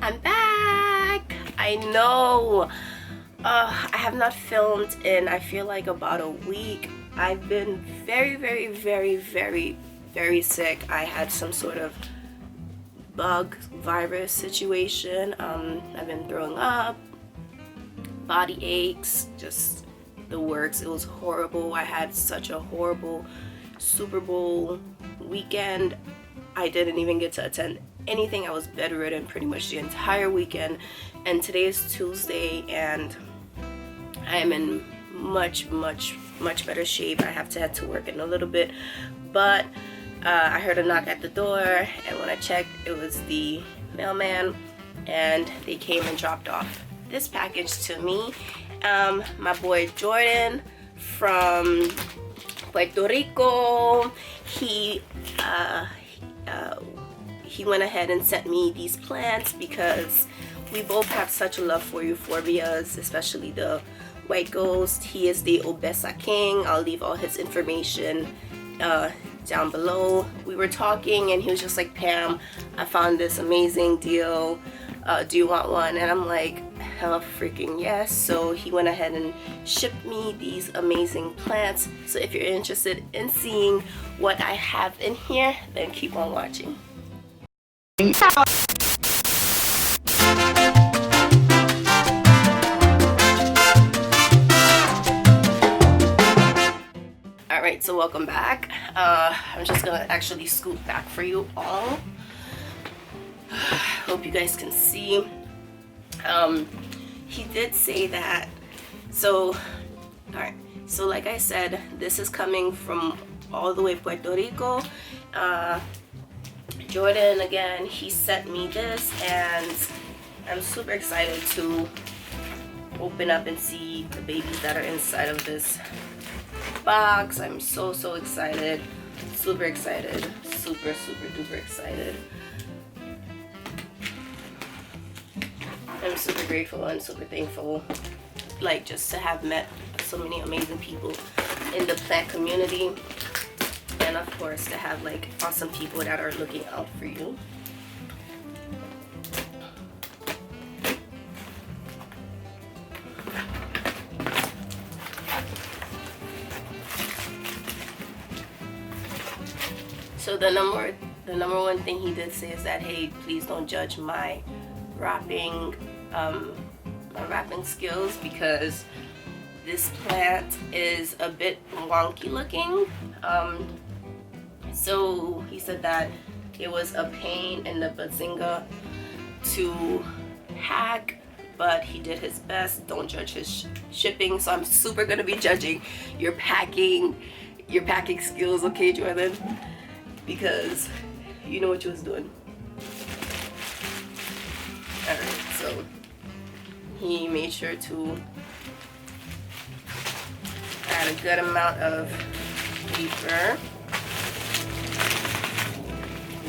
I'm back! I know! I have not filmed in, I feel like, about a week. I've been very sick. I had some sort of bug virus situation. I've been throwing up, body aches, just the works. It was horrible. I had such a horrible Super Bowl weekend. I didn't even get to attend anything. I was bedridden pretty much the entire weekend, and today is Tuesday and I am in much better shape. I have to head to work in a little bit, but I heard a knock at the door, and when I checked, it was the mailman, and they came and dropped off this package to me. My boy Jordan from Puerto Rico, he went ahead and sent me these plants because we both have such a love for euphorbias, especially the white ghost. He is the Obesa King. I'll leave all his information down below. We were talking and he was just like, Pam, I found this amazing deal. Do you want one? And I'm like, hell freaking yes. So he went ahead and shipped me these amazing plants. So if you're interested in seeing what I have in here, then keep on watching. Alright, so welcome back. I'm just gonna actually scoot back for you all. Hope you guys can see. He did say that, so alright, so like I said, this is coming from all the way Puerto Rico. Jordan, again, he sent me this, and I'm super excited to open up and see the babies that are inside of this box. I'm so excited, super excited, super duper excited. I'm super grateful and super thankful, like, just to have met so many amazing people in the plant community, and of course to have like awesome people that are looking out for you. So the number one thing he did say is that, hey, please don't judge my wrapping skills, because this plant is a bit wonky looking. So he said that it was a pain in the bazinga to hack, but he did his best. Don't judge his shipping. So I'm super gonna be judging your packing skills, okay, Jordan? Because you know what you was doing. Alright, so he made sure to add a good amount of paper.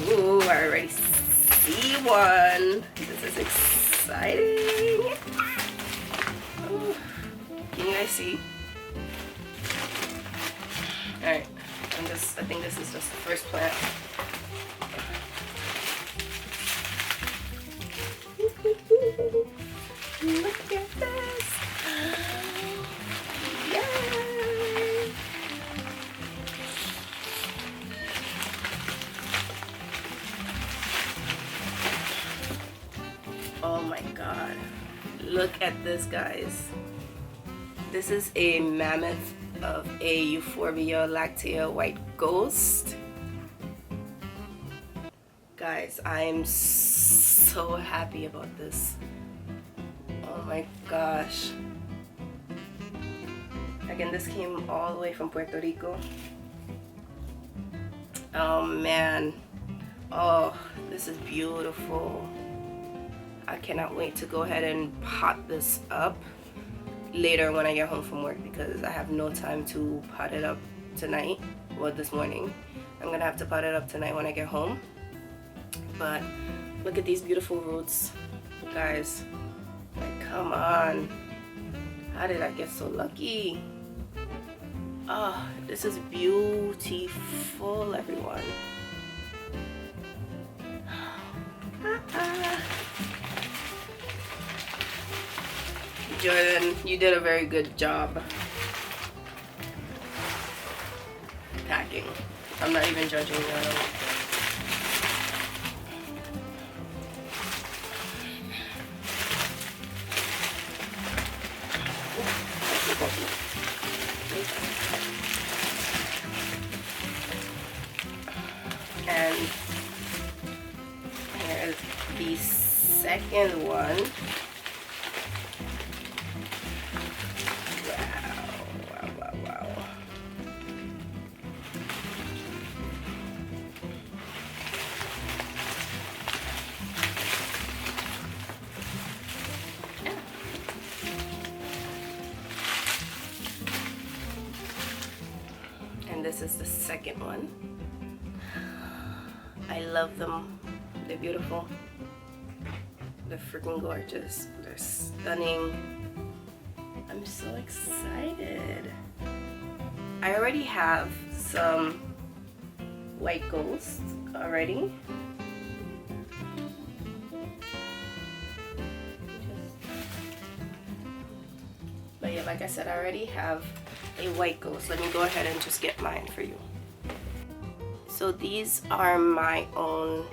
Ooh, I already see one. This is exciting. Ooh. Can you guys see? Alright, I think this is just the first plant. Look at this! Yay! Oh my god. Look at this, guys. This is a mammoth of a Euphorbia lactea white ghost. Guys, I'm so happy about this. Oh my gosh. Again, this came all the way from Puerto Rico. Oh man. Oh, this is beautiful. I cannot wait to go ahead and pot this up later when I get home from work, because I have no time to pot it up tonight. Well, this morning. I'm gonna have to pot it up tonight when I get home. But look at these beautiful roots, guys. Like, come on. How did I get so lucky? Oh, this is beautiful, everyone. Jordan, you did a very good job packing. I'm not even judging you at all. And here's the second one. Wow. And this is the second one. I love them. They're beautiful. They're freaking gorgeous. They're stunning. I'm so excited. I already have some white ghosts already. But yeah, like I said, I already have a white ghost. Let me go ahead and just get mine for you. So these are my own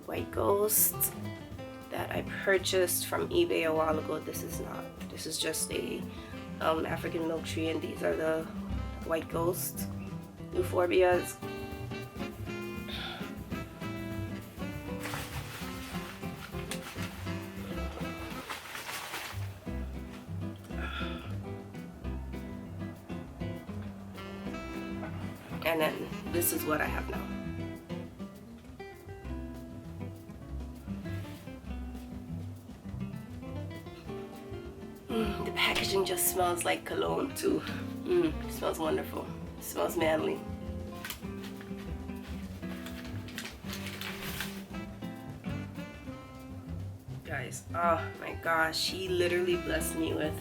white ghosts that I purchased from eBay a while ago. This is just a African milk tree, and these are the white ghosts, euphorbias. And then this is what I have now. The packaging just smells like cologne too. It smells wonderful. It smells manly. Guys, oh my gosh, he literally blessed me with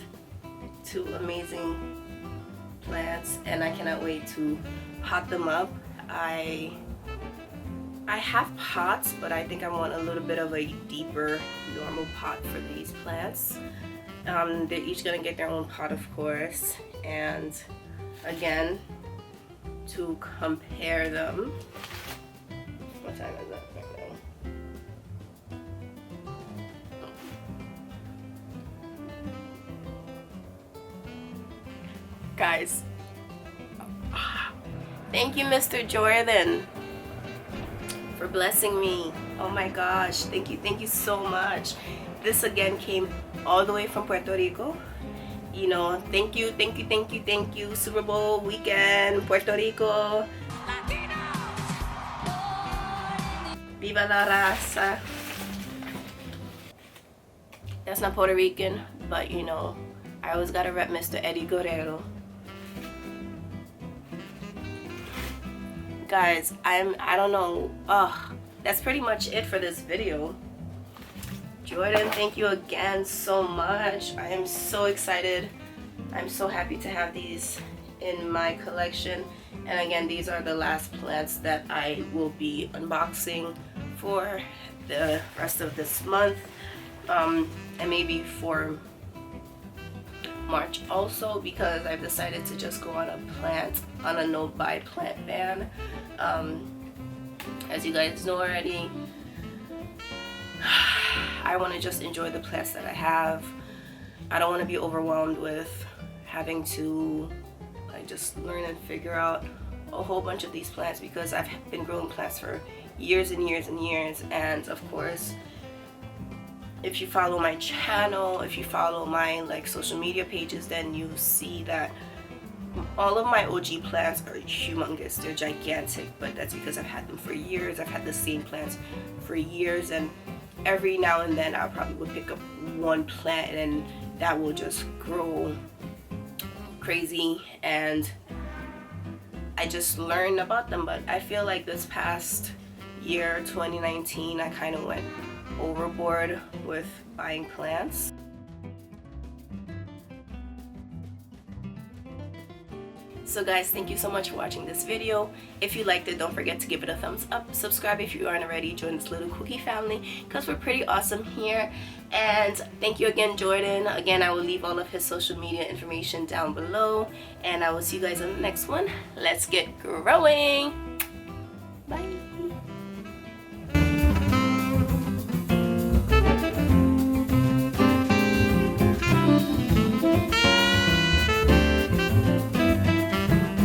2 amazing plants, and I cannot wait to pot them up. I have pots, but I think I want a little bit of a deeper normal pot for these plants. They're each gonna get their own pot, of course, and again, to compare them. What time is that right now? Guys, thank you, Mr. Jordan, for blessing me. Oh my gosh, thank you so much. This again came all the way from Puerto Rico. You know, thank you. Super Bowl weekend, Puerto Rico. Viva la raza. That's not Puerto Rican, but you know, I always gotta rep Mr. Eddie Guerrero. Guys, I don't know. That's pretty much it for this video. Jordan, thank you again so much. I am so excited. I'm so happy to have these in my collection. And again, these are the last plants that I will be unboxing for the rest of this month, and maybe for March also, because I've decided to just go on a no buy plant ban. As you guys know already, I want to just enjoy the plants that I have. I don't want to be overwhelmed with having to just learn and figure out a whole bunch of these plants, because I've been growing plants for years and years and years. And of course, if you follow my channel, if you follow my social media pages, then you see that all of my OG plants are humongous. They're gigantic, but that's because I've had them for years. I've had the same plants for years, and every now and then I probably would pick up one plant and that will just grow crazy, and I just learned about them. But I feel like this past year, 2019, I kind of went overboard with buying plants. So guys, thank you so much for watching this video. If you liked it, don't forget to give it a thumbs up. Subscribe if you aren't already. Join this little cookie family because we're pretty awesome here. And thank you again, Jordan. Again, I will leave all of his social media information down below. And I will see you guys in the next one. Let's get growing.